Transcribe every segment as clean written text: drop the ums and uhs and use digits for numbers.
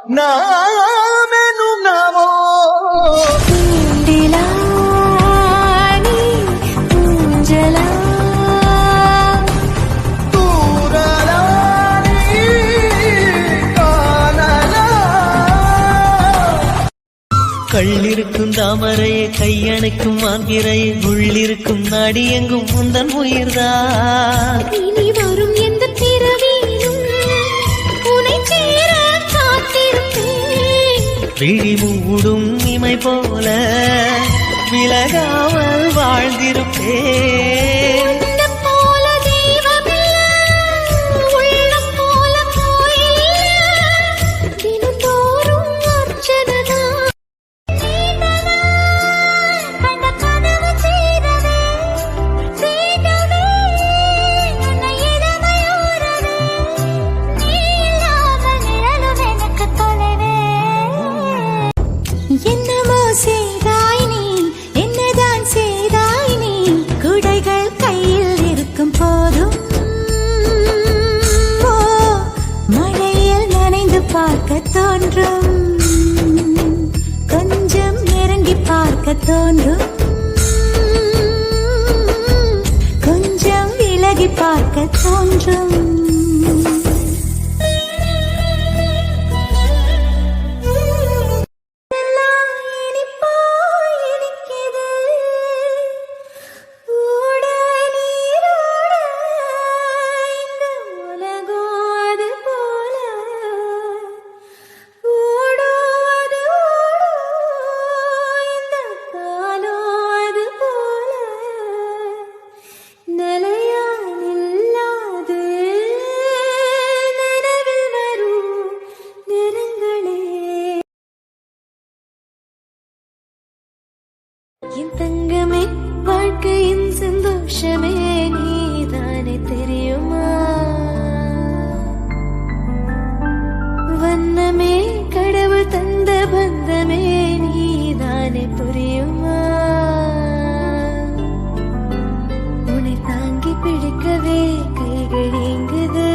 நாமெனும் நாமோ கள்ளிருக்கும் தாமரையை கையணைக்கும் மாந்திரையை உள்ளிருக்கும் நாடி எங்கும் முந்தன் உயிர்தான் இனி வரும் எந்த பிறவியிலும் உனை சேர காத்திருப்பேன். விழி மூடும் இமை போல விலகாமல் வாழ்ந்திருப்பேன். என்னமோ செய்தாய் நீ, என்னதான் செய்தாய் நீ, குடைகள் கையில் இருக்கும் போதும் மழையில் நனைந்து பார்க்க தோன்றும், கொஞ்சம் நெருங்கி பார்க்க தோன்றும், கொஞ்சம் விலகி பார்க்க தோன்றும். என் தங்கமே, வாழ்க்கையின் சந்தோஷமே நீதானே தெரியுமா? வண்ணமே கடவுள் தந்த பந்தமே நீதானே புரியுமா? உன்னை தாங்கி பிடிக்கவே கைகள் ஏங்குது,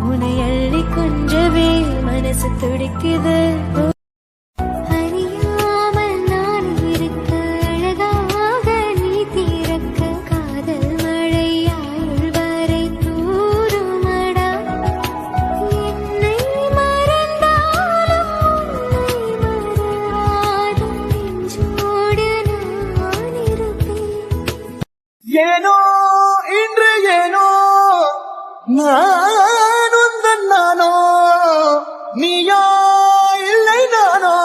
உன்னை அள்ளி கொஞ்சவே மனசு துடிக்குது. ஏனோ இன்று ஏனோ நான் உந்தன் நானோ, நீயோ இல்லை நானோ,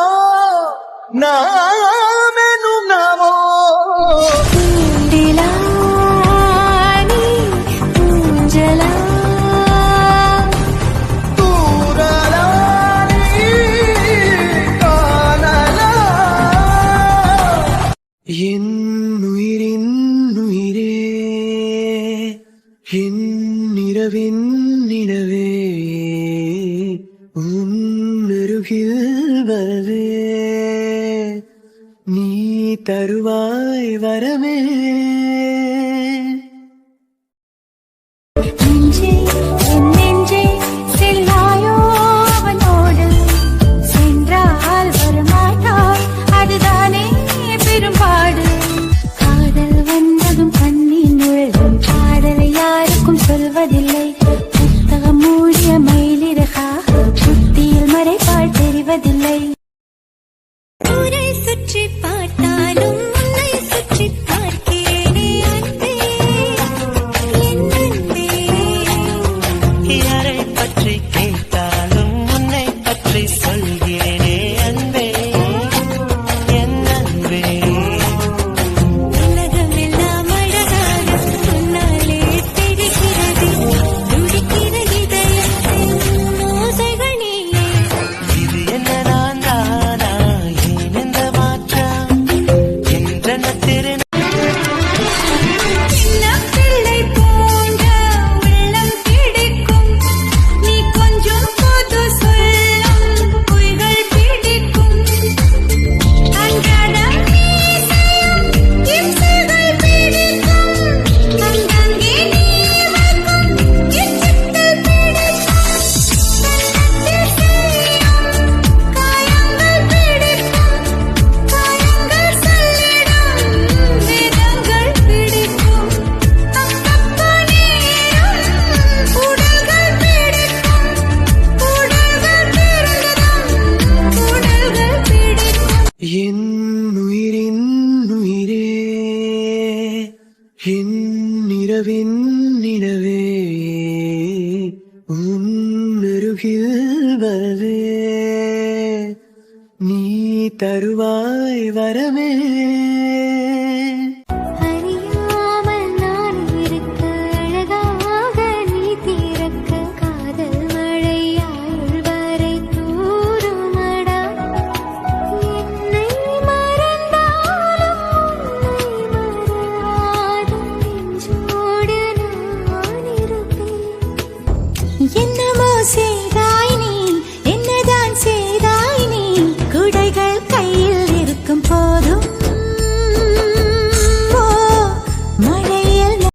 நாமெனும் நாமோ. என் உயிரின் உயிரே, என் நிறவின் நிலவே, உன்னருகில் வரவே நீ தருவாய் வரமே. சொல்வதில்லை புத்தகம் மூடிய மயிலிறகாக புத்தியில் மறைப்பால் தெரிவதில்லை. ஊரை சுற்றி பார்த்தாலும் உன்னை சுற்றி பார்க்கிறேனே அன்பே, என் அன்பே. யாரை பற்றி கேட்டாலும் உன்னை பற்றி சொல்கிறேனே அன்பே, என் அன்பே. உலகமெல்லாம் அழகாக சொன்னாலே தெரிகிறது, துடிக்கிற இதயத்தின் ஓசைகள் நீயே. இது என்ன நான் நீ தருவாய் வரமே